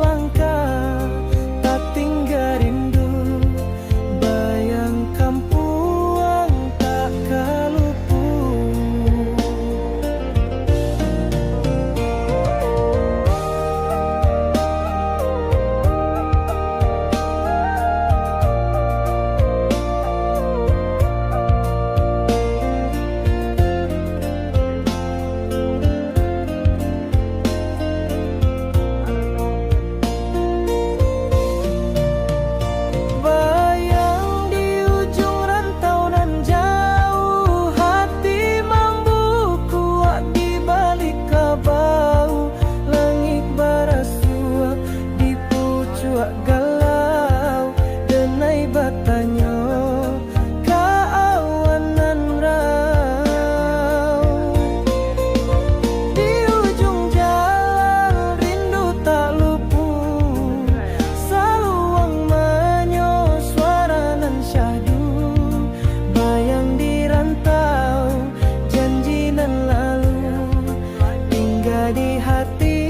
langkah, tak tinggal rindu. Bayang kampuang tak kalupu. Bayang di ujung rantau nan jauh, hati membuku di balik kabau. Langit barasuak di pucuk galau, denai batanyo kaawanan rau. Di ujung jalan rindu tak lupu, saluang manyo suara nan syahdu. Bayang di rantau janji nan lalu, tinggal di hati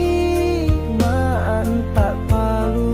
maan tak palu.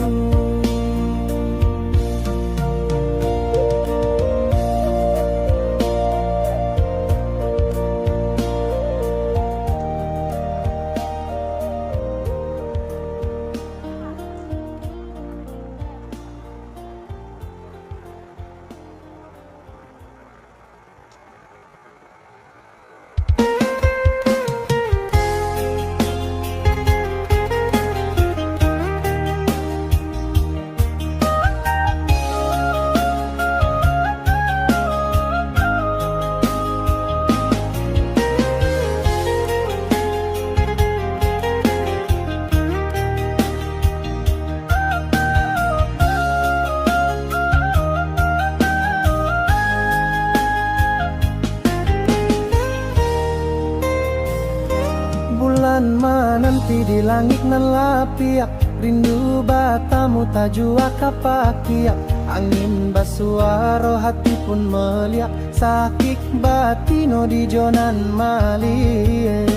Bulan menanti di langit nan lapiak, rindu batamu tajua kapakiak. Angin basuaro hati pun meliak, sakit batino di jonan malie.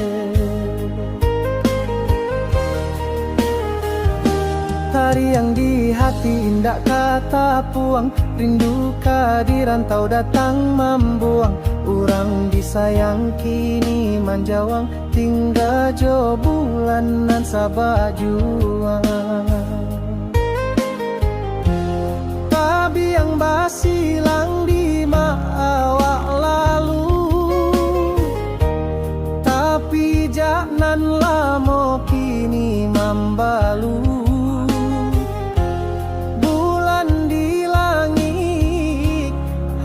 Tariang di hati indah kata puang, rindu kehadiran tau datang membuang. Urang disayang kini manjawang, tinggal jo bulan nan sabak juang. Tabiang basilang di awak lalu, tapi jaknan lamo kini membalu. Bulan di langit,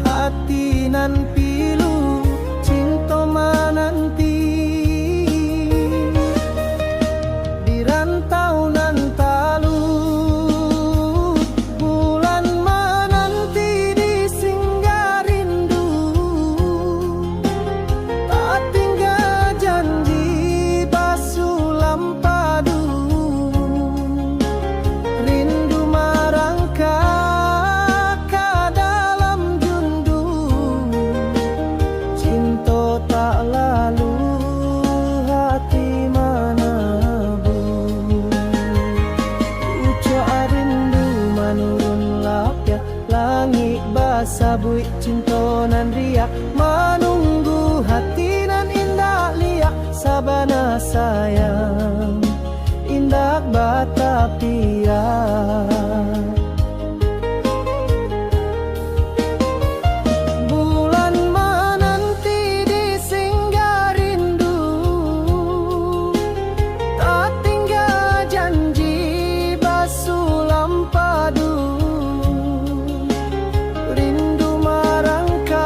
hati nan pilu, cinta menanti. Di rantau nan talu, bulan menanti di singgah rindu. Tak tinggal janji basulam padu, rindu merangkak ke dalam jundu. Cinta tak lalu, hati menabung. Ucap rindu menurun lapya, langit basah buik cinta nan riak. Menunggu hati nan indah liak, sabana sayang indah batapiak. Bulan menanti di singgah rindu, tak tinggal janji basulam padu. Rindu merangkak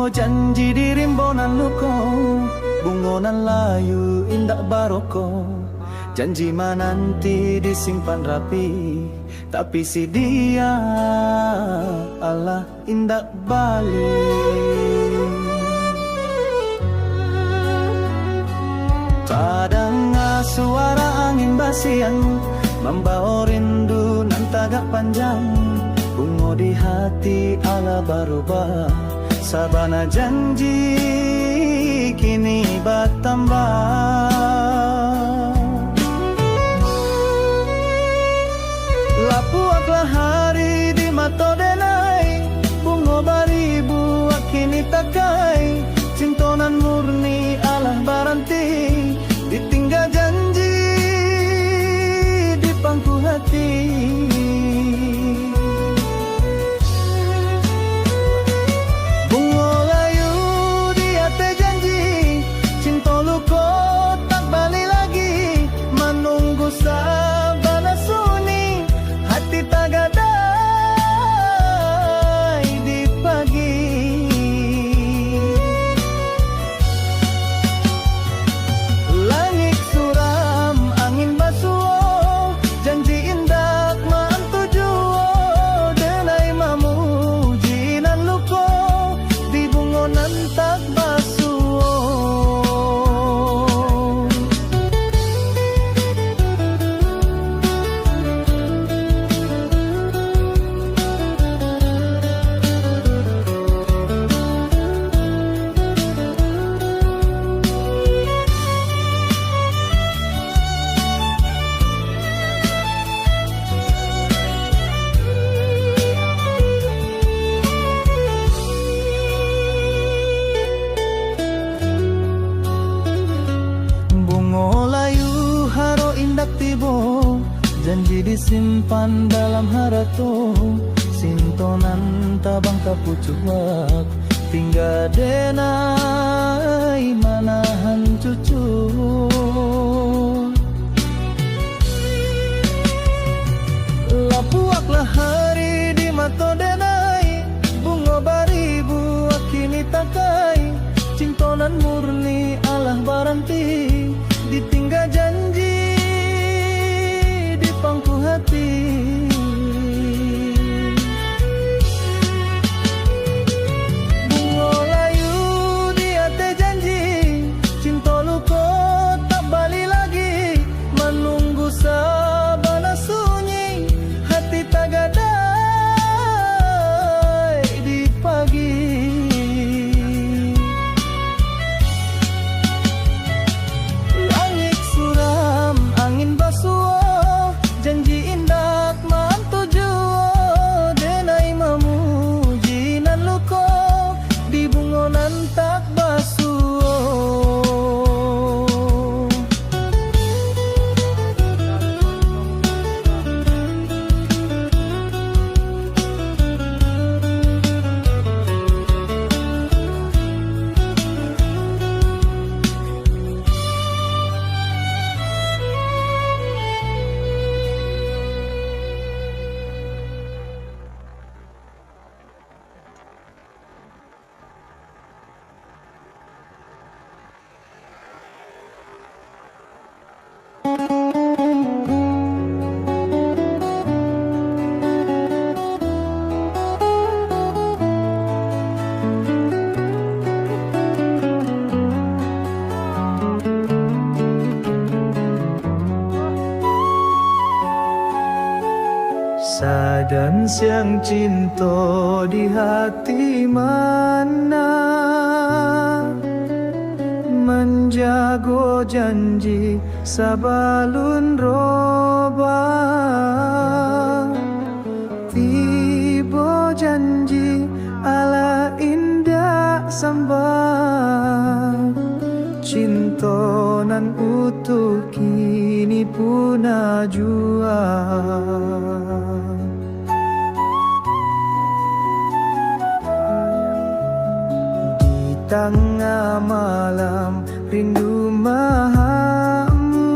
janji di rimbonan luko, bungonan layu indah baroko. Janji menanti disimpan rapi, tapi si dia Allah indah balik. Padangnya suara angin basian, membawa rindu nan tagak panjang. Bungo di hati ala berubah, sabana janji kini bertambah. Lapuaklah hari di mato denai, bungo baribu kini takai. Cintonan murni Allah baranti, ditinggal janji di pangku hati. Bungo layu di hati janji, cinta luko tak balik lagi. Menunggu sabana sunyi, hati tak gadai di pagi. Langit suram, angin basuh, janji indah mantuju. Denai mamuji nan luko, di bungonan tak basuh. Bungo layu haro indak tibo, janji disimpan dalam harato. Sintonan tabang kapucuak, tinggal denai manahan cucu. Lapuaklah hari di mato denai, bungo baribu kini takai. Cintonan murni Allah baranti, ditinggal janji di pangku hati. Bungo layu di hati janji, cinta luko tak balik lagi. Menunggu sabana sunyi, hati tak gadai di pagi. Langit suram, angin basuh, janji indah mantuju. Denai mamuji nan luko, di bungonan tak basuh. Sadan siang cinta di hati mana, menjago janji sabalun roba. Tibo janji ala indah sambal, cinta nan utuh kini punah jua. Tengah malam rindu mahamu,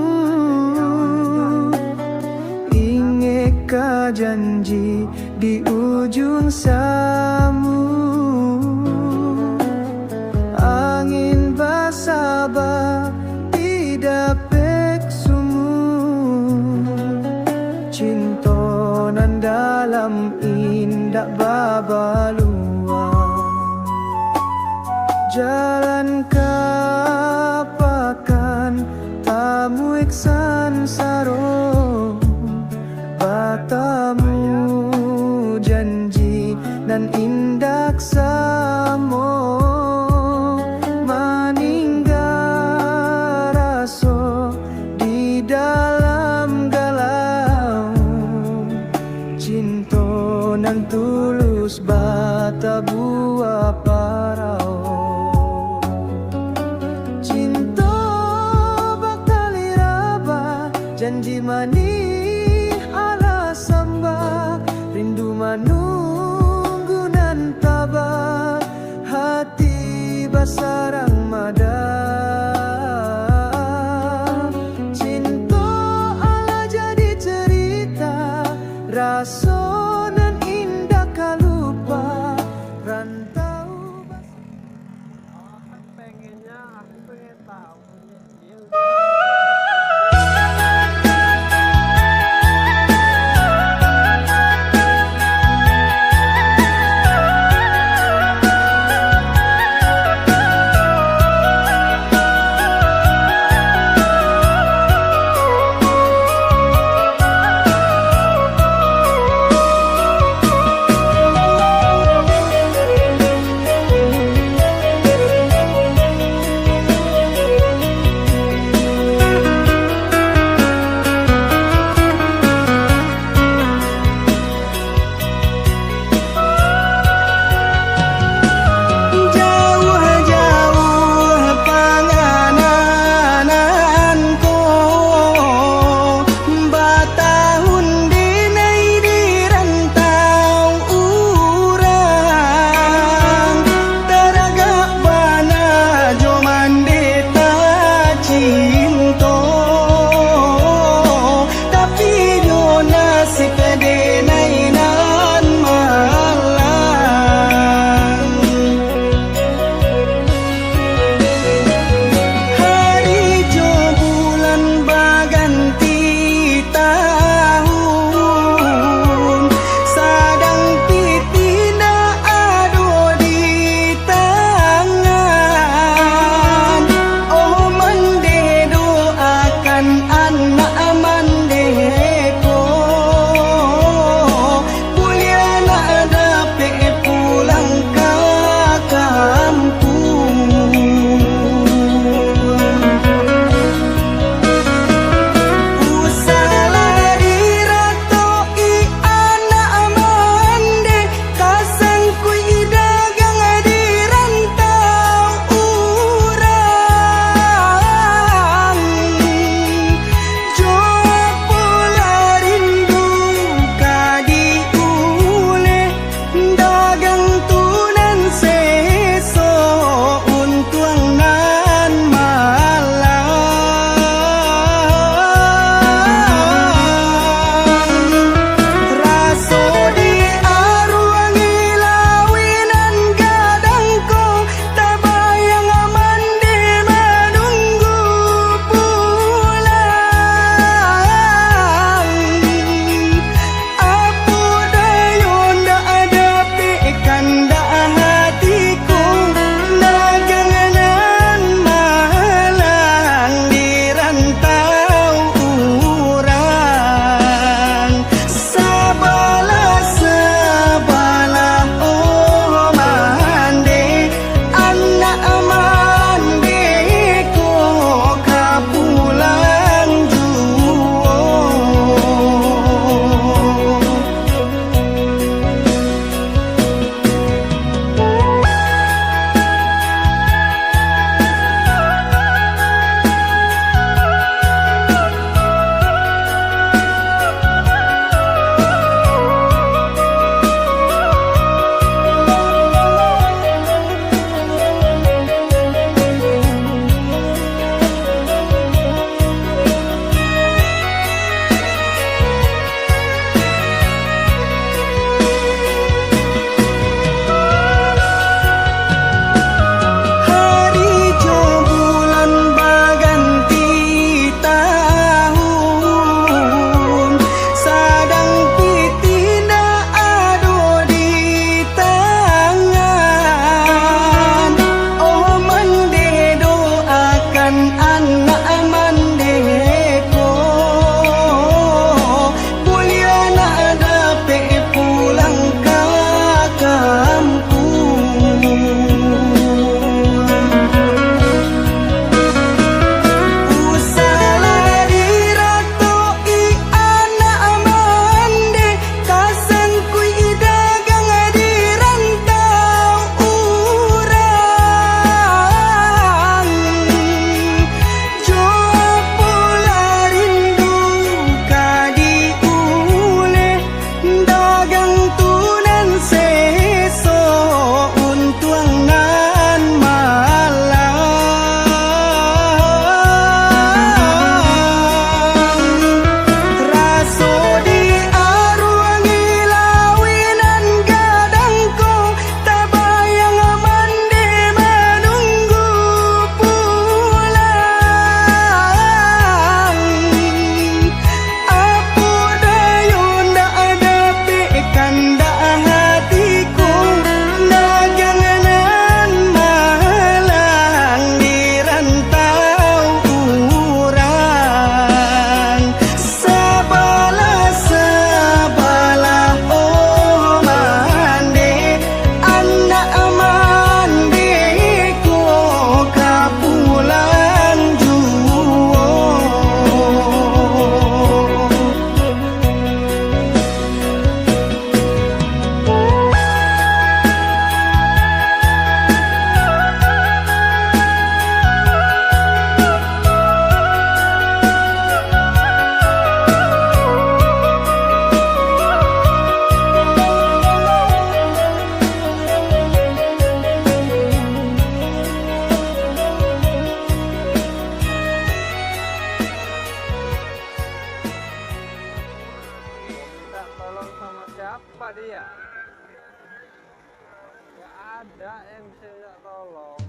ingeka janji di ujung samu. tabah tidak pek sumu, cinta nan dalam indak babalua. Jalan kapakan tamu iksan saro, batamu janji nan indak samo, maningga raso di dalam galau, cinta nan tulus bata buah parau. Cinta bakal iraba janji manis ala samba, rindu manunggu nan tabah, hati basarang mada. Cinta ala jadi cerita, rasa nan indah kalupa rantau. Pengennya aku pengen tahu dia siapa dia? Gak ada yang bisa minta tolong.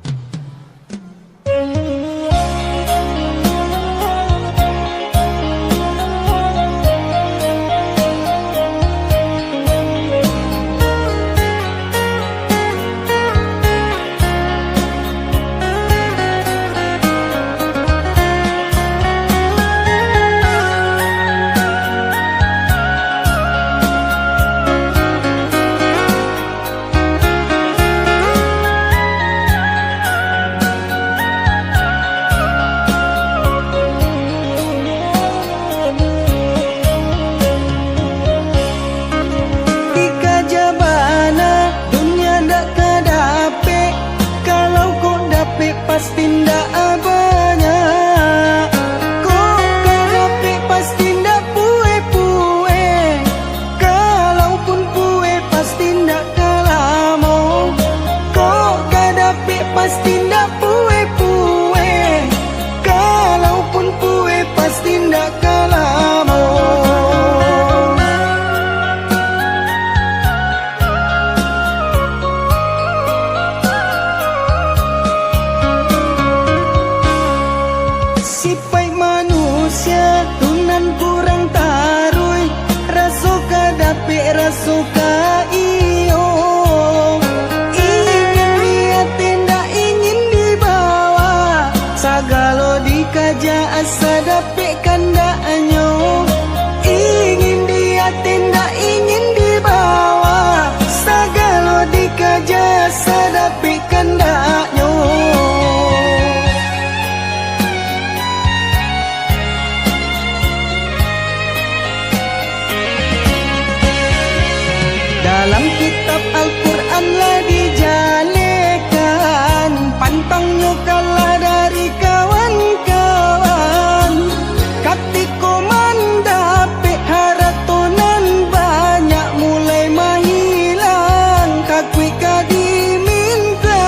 Pasti ndak banyak, kok kadapi pasti ndak pue-pue. Kalaupun pue pasti ndak kalamo, kok kadapi pasti ndak pue-pue. Kalaupun pue pasti ndak kalamo. Sipai manusia tunan kurang tarui, rasuka dapi rasuka iyo. Ingin dia tidak ingin dibawa, sagalo dikaja asa dapi kandanyo. Ingin dia tidak ingin dibawa, sagalo dikaja asa dapi kandanyo. Dalam kitab Al-Quran lah dijalekan, pantangnya kalah dari kawan-kawan. Katiko mandapi haratonan banyak mulai mahilang, kakui kadiminta.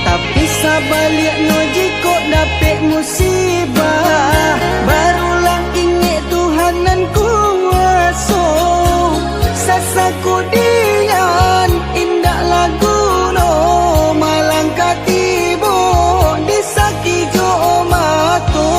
Tapi sabaliknya jika dapet musibah, barulah ingat Tuhanan kuasa. Sasaku dian indah lagu no, malang katibo disaki jo mato.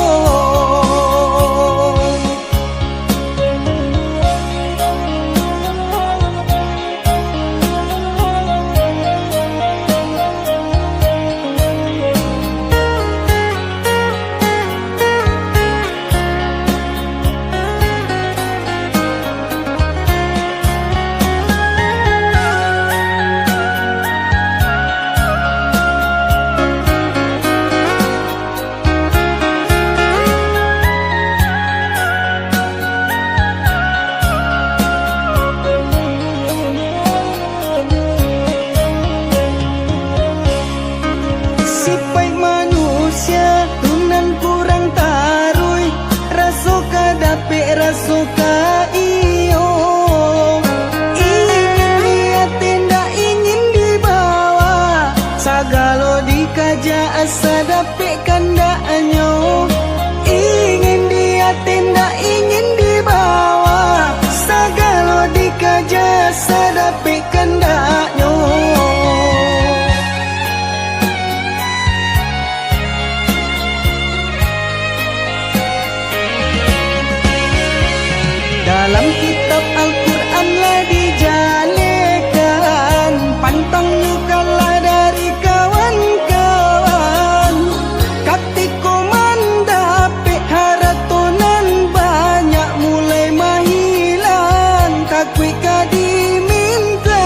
Sipai manusia tunan kurang tarui, rasuka dapi rasuka iyo. Ingin dia tidak ingin dibawa, sagalo dikaja asa dapi kandanyo. Ingin dia tidak ingin dibawa, sagalo dikaja asa dapi kandanyo. Dalam kitab Al-Quran lah dijalekan, pantangnya kalah dari kawan-kawan. Katiko mandapi haratonan banyak mulai mahilang, kakui kadiminta.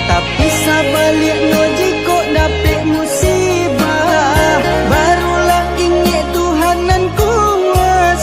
Tapi sabaliknya jika dapet musibah, barulah ingat Tuhanan kuasa.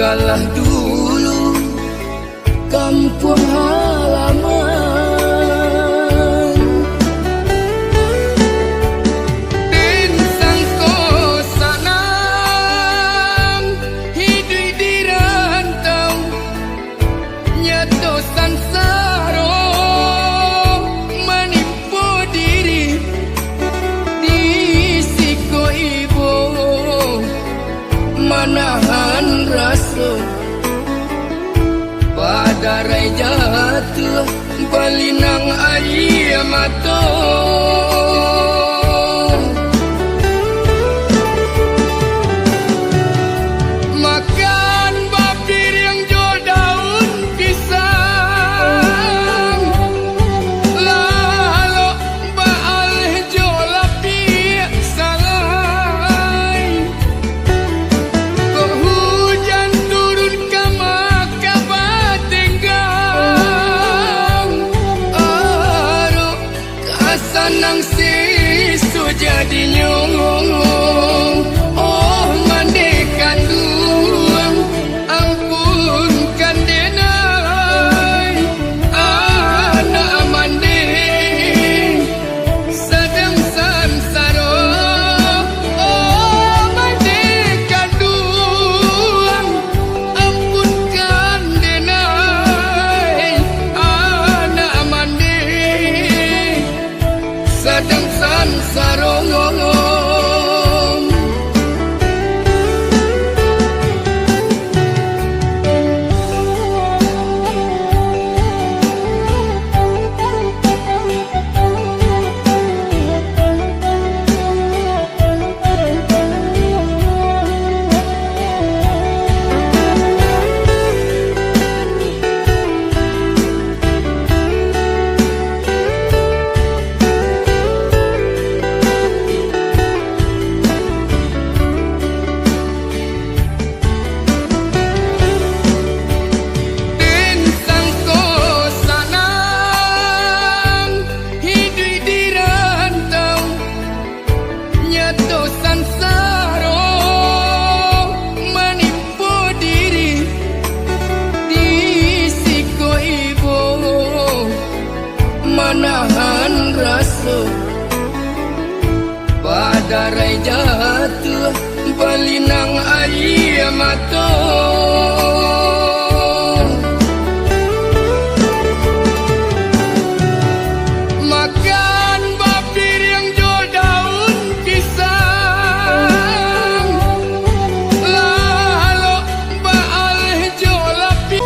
kalah dulu kampung halaman. Den sangko sanang hidup di rantau, nyato sansaro menipu diri di siko ibu, manahan rasa badarai jatuh balinang air mata. Makan bapir yang jual daun pisang, lalu baal jual api salai. Kok hujan turun ke maka batenggang, aro kasanang sisu jadi nyong. Oh mandekan duang ampunkan denai, anak mande sedang sansaro. Oh mandekan duang ampunkan denai, anak mande sedang sansaro. Den sangko sanang hidup di rantau, nyato sansaro menipu diri di siko ibu, manahan rasa badarai jatuh balinang air mata. Makan bapir yang jual daun pisang, lalu baal jual api.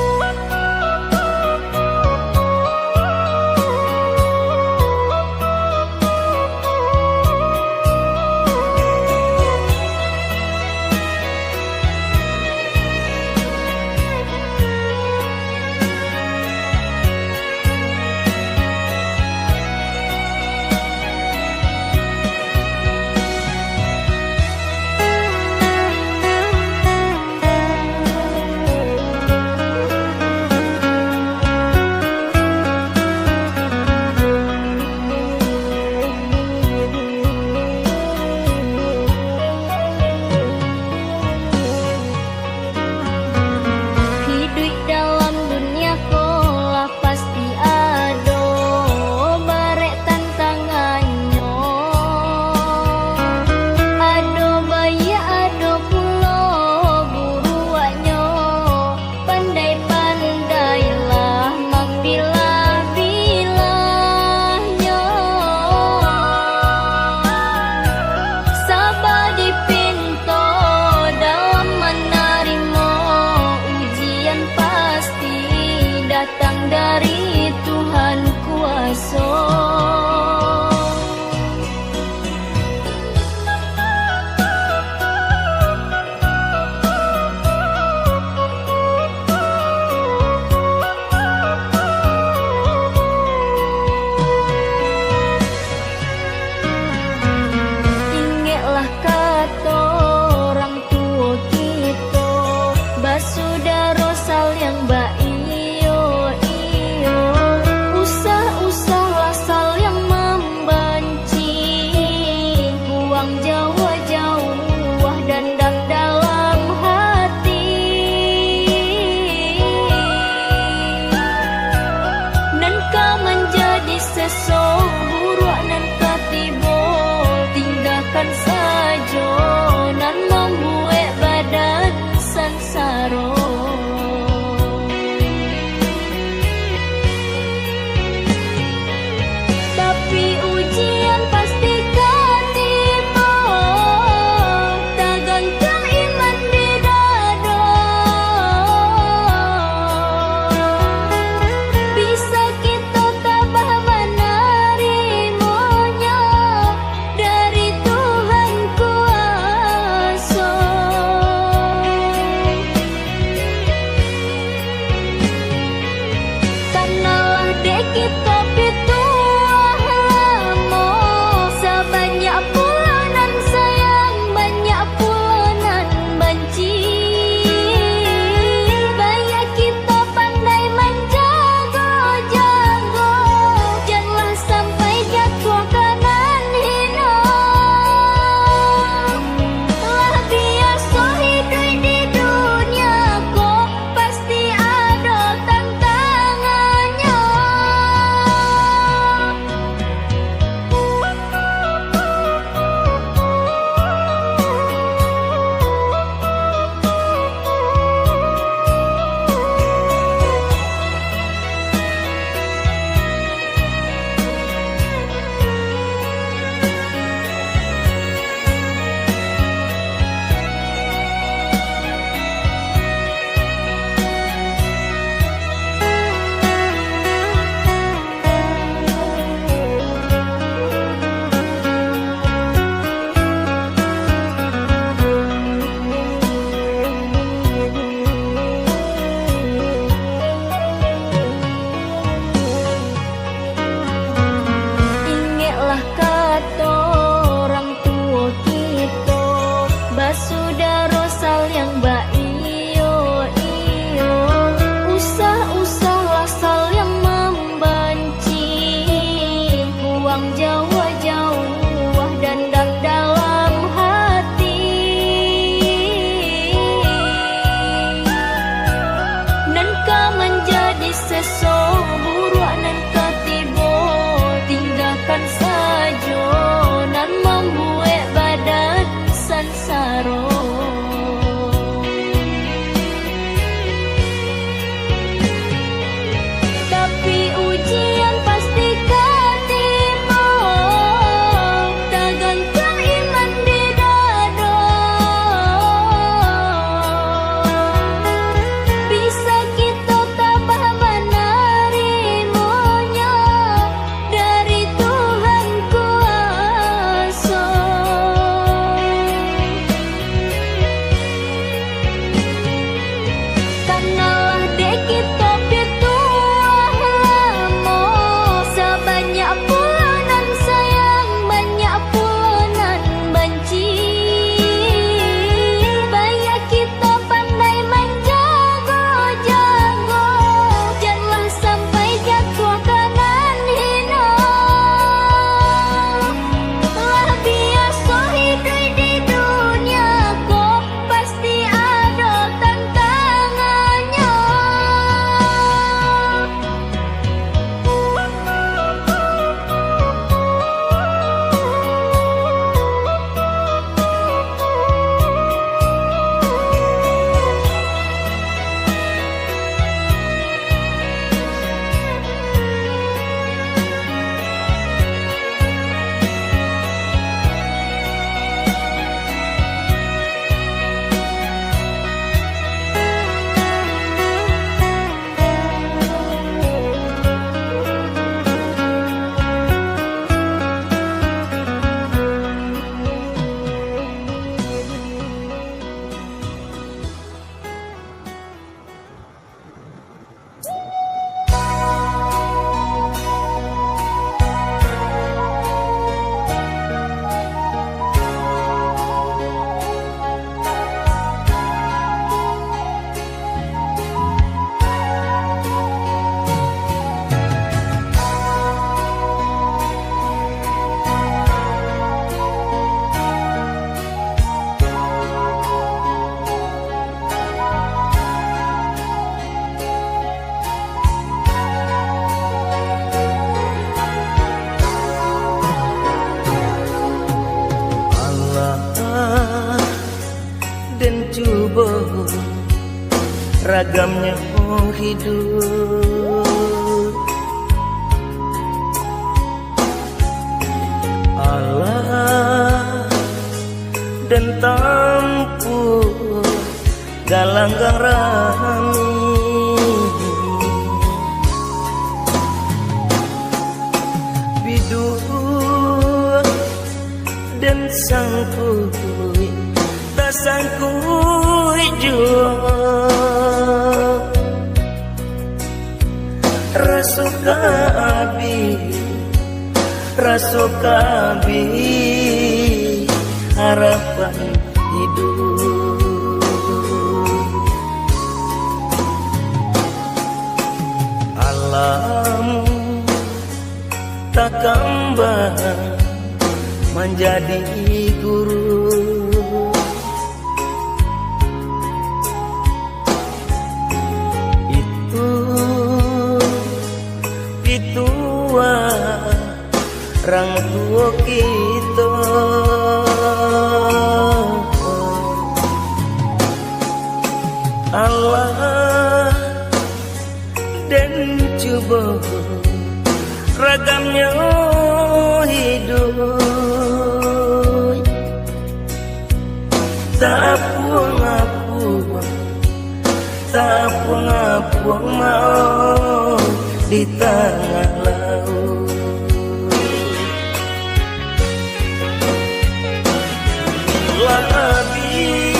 ragamnya hidup. Allah dan tampur galanggang rami, bidur dan sangkui tak sangkui jua rasuka abi harapan hidup. Alam tak kembang menjadi guru, itu orang tua kita. Allah dan coba ragamnya hidup, tak puang mau di tengah laut. Labi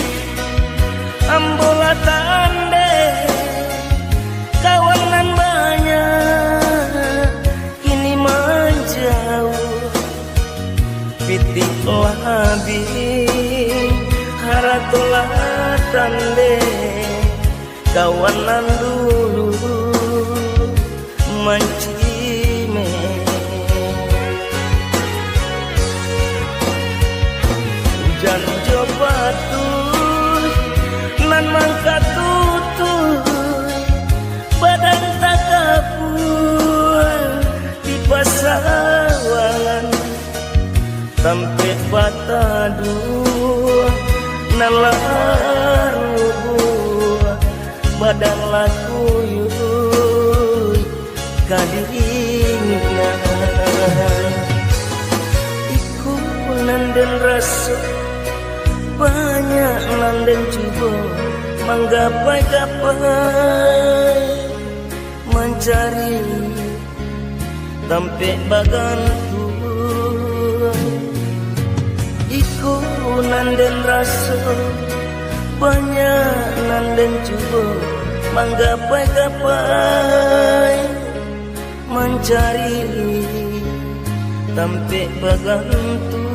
ambola tande kawanan banyak kini menjauh, pitik labi haratolah tande kawanan dulu mancime. Hujan jobatul nan mangka tutul badan tak kapur di pasawangan sampai batadu nalar badan laku yuy kadingan iku nanden rasa banyak nanden coba menggapai-gapai mencari sampai bagantung. Iku nanden rasa banyak nanden coba menggapai-gapai mencari sampai bagantung.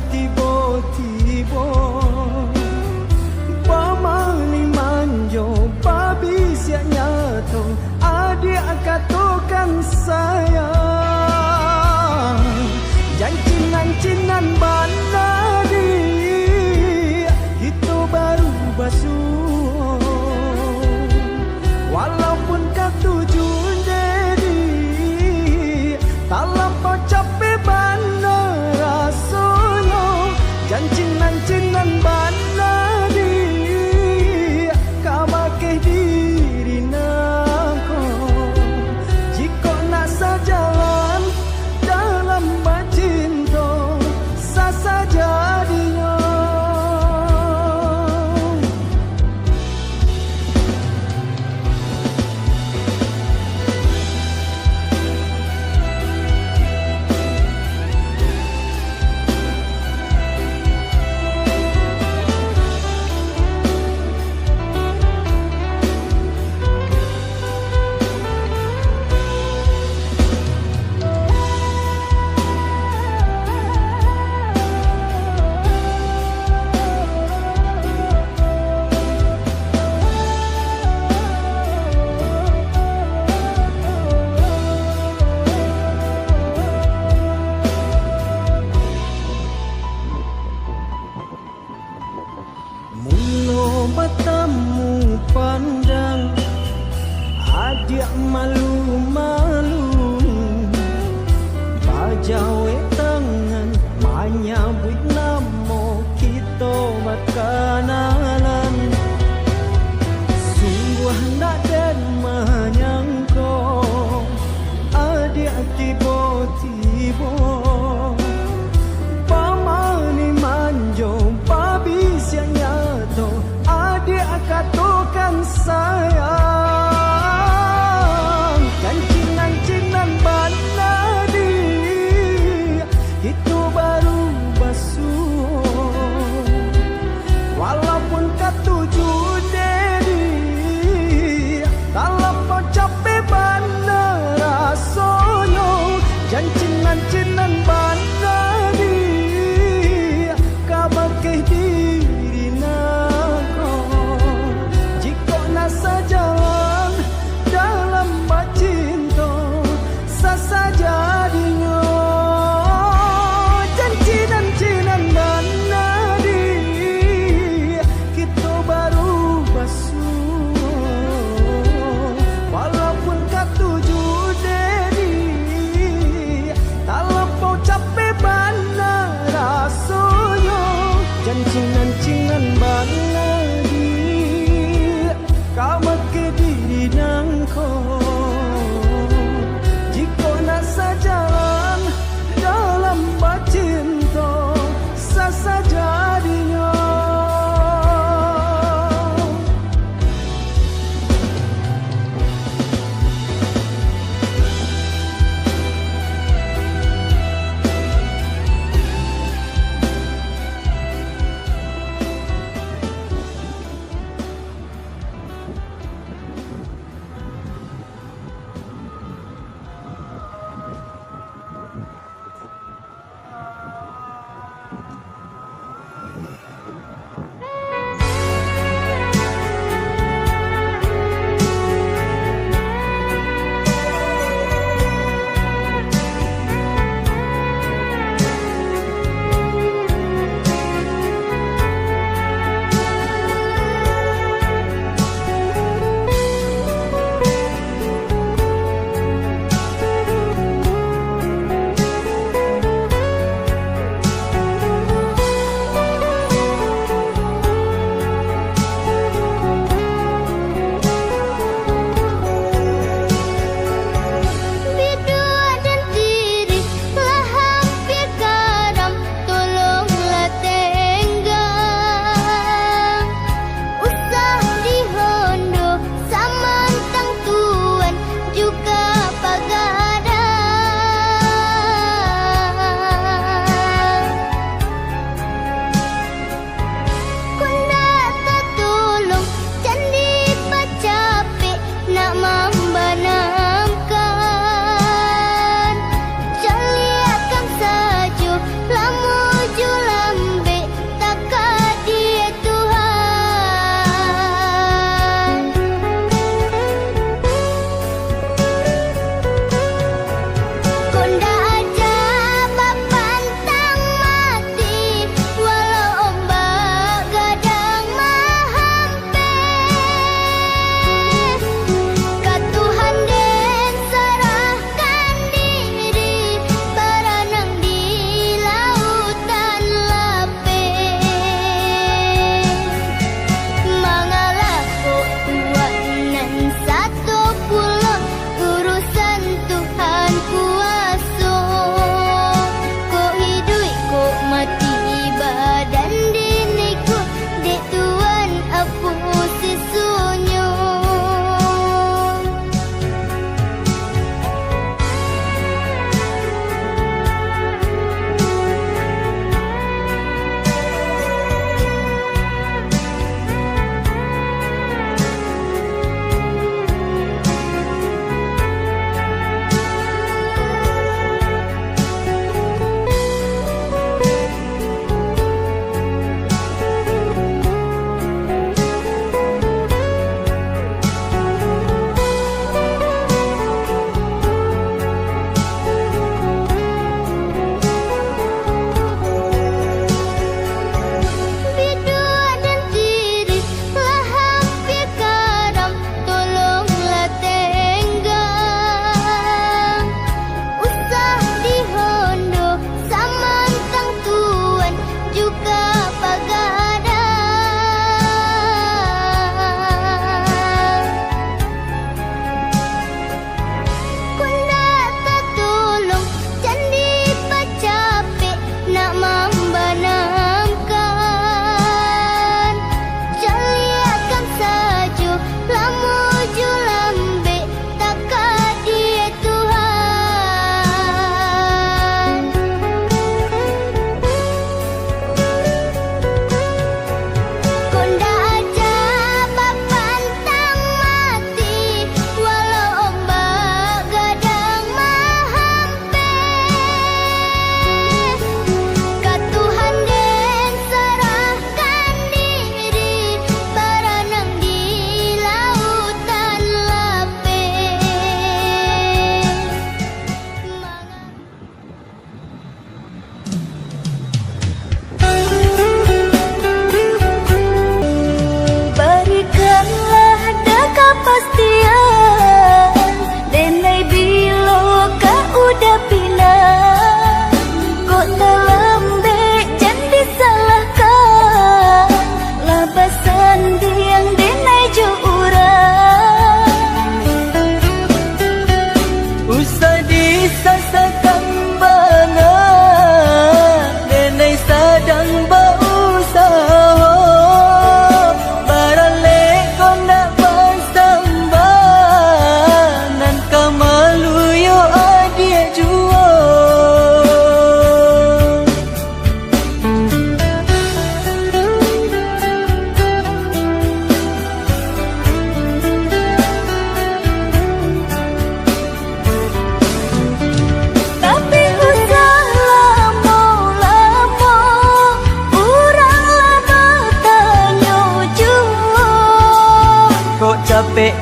tiba-tiba Pamani manjo babi siap nyato adik katakan sayang Janjinan-cinan bana dia itu baru basuh Walaupun katuju jadi tak lampau capek bana rasanya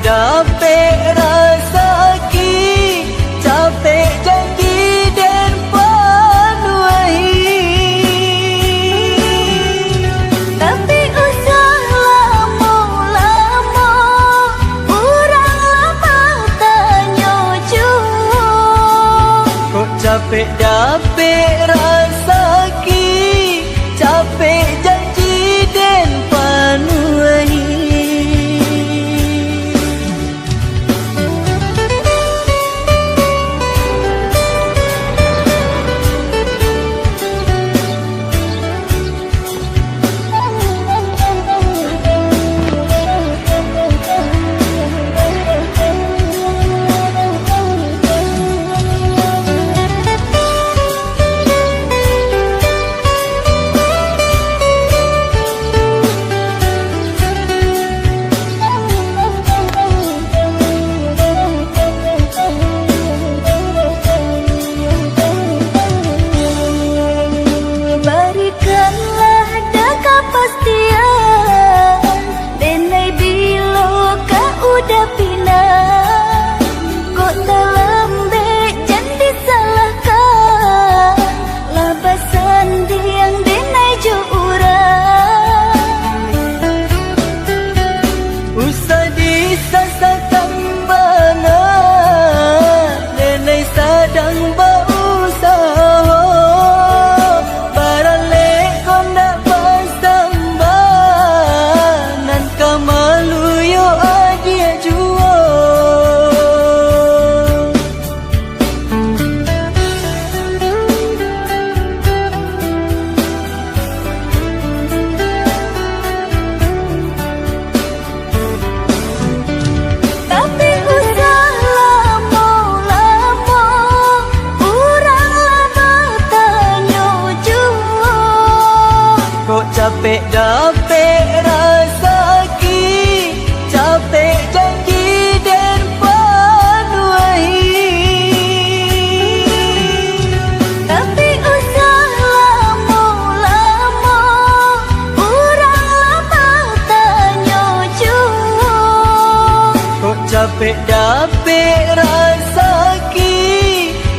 capek dapet rasaki, capek janji dan panuai. Tapi usah lama-lama, urang lama tanya jua. Kok capek dapet rasaki, capek janji dan panuai. Berikanlah dah kepastian, denai bila kau udah pindah. Kok dalam beg jangan disalahkan, labasan diang denai jo urang. Usah disasakan bana, nenai sadang berusaha. Baralek kau nak bersambah, nan kamalu yo adia jua. Tapi usah lama-lama, urang lama tanya jua. Kok capek dapet rasaki, capek janji dan panuai. Tapi usah lama-lama, urang lama tanya jua. Kok capek dapet rasaki,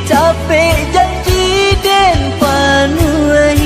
capek janji dan panuai.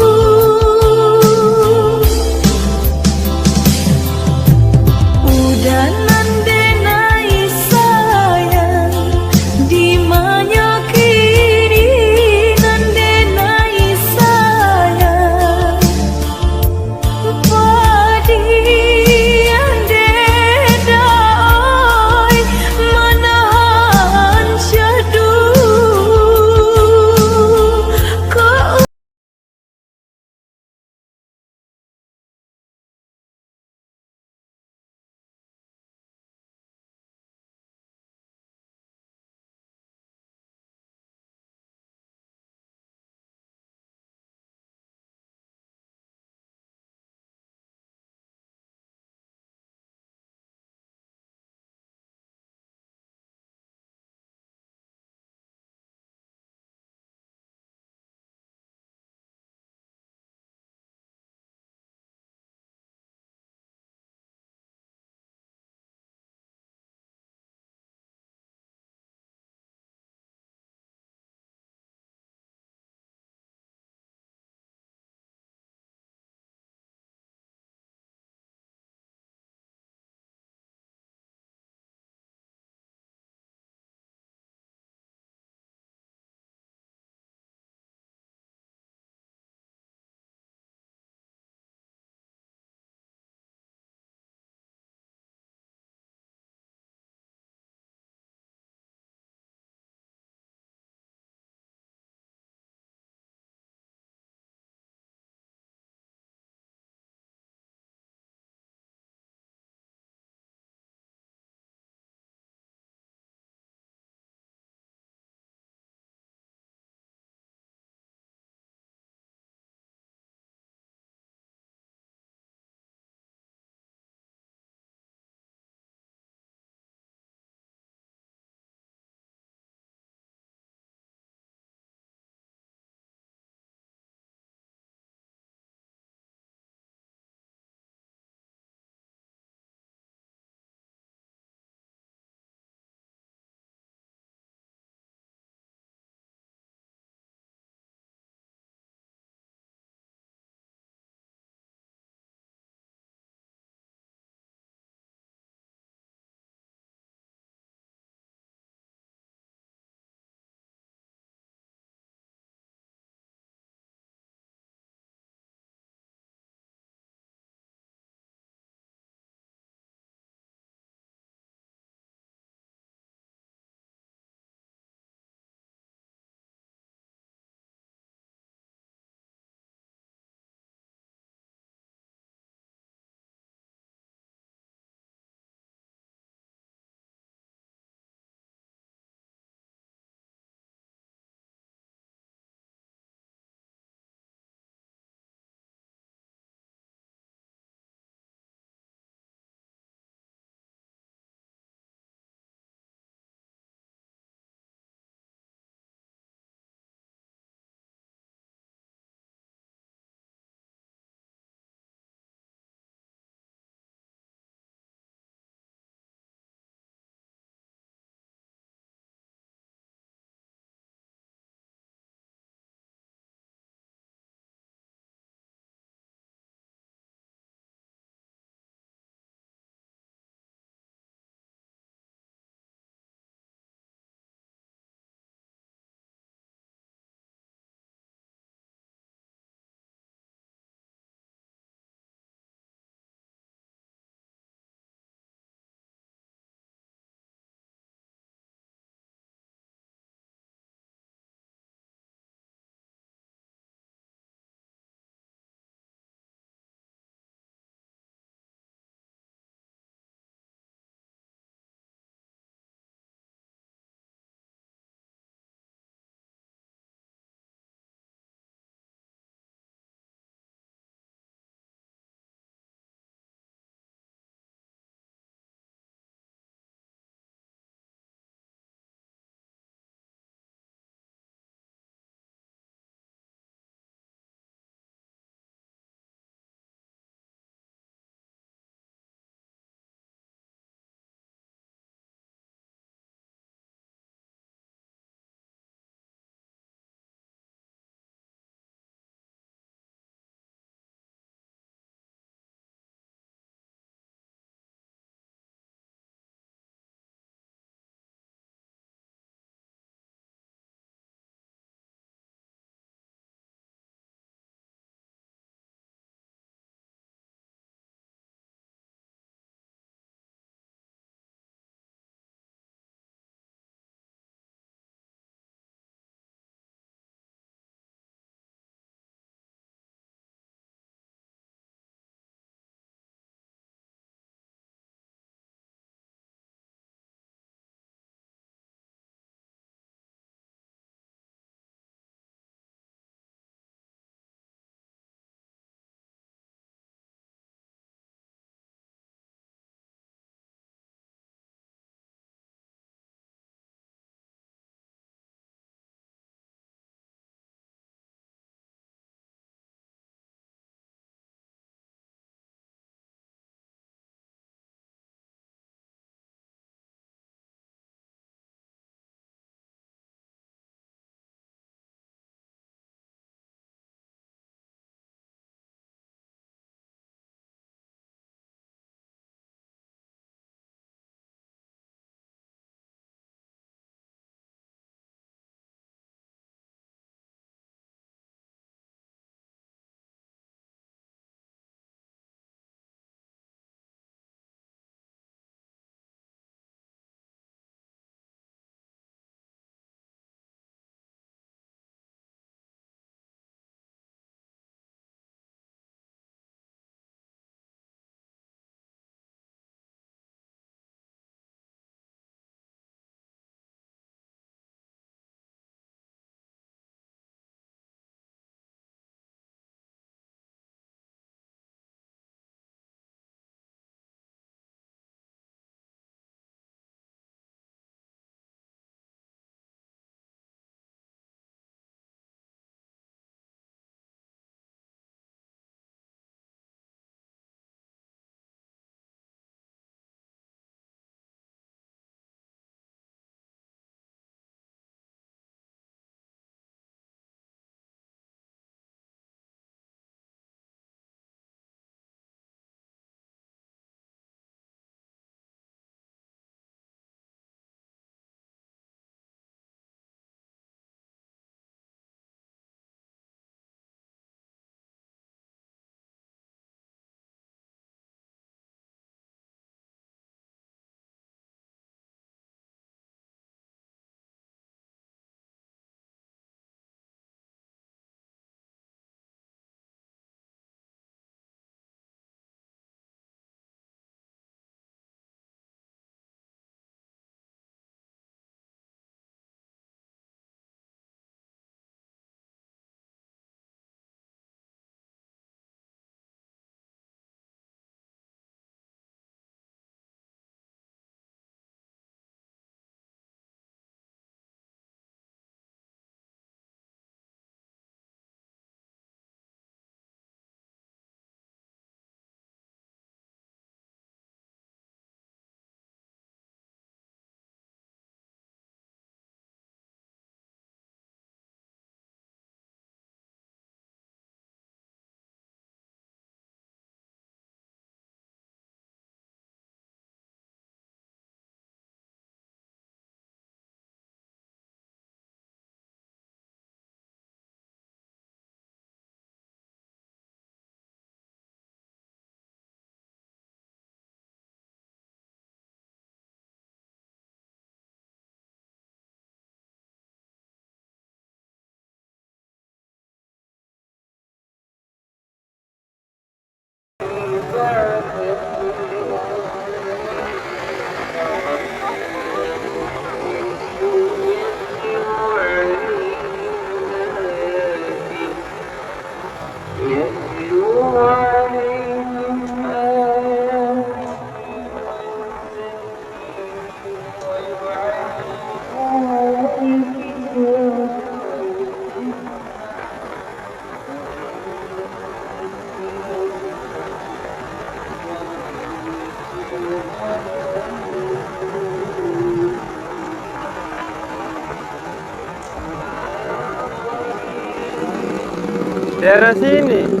daerah sini.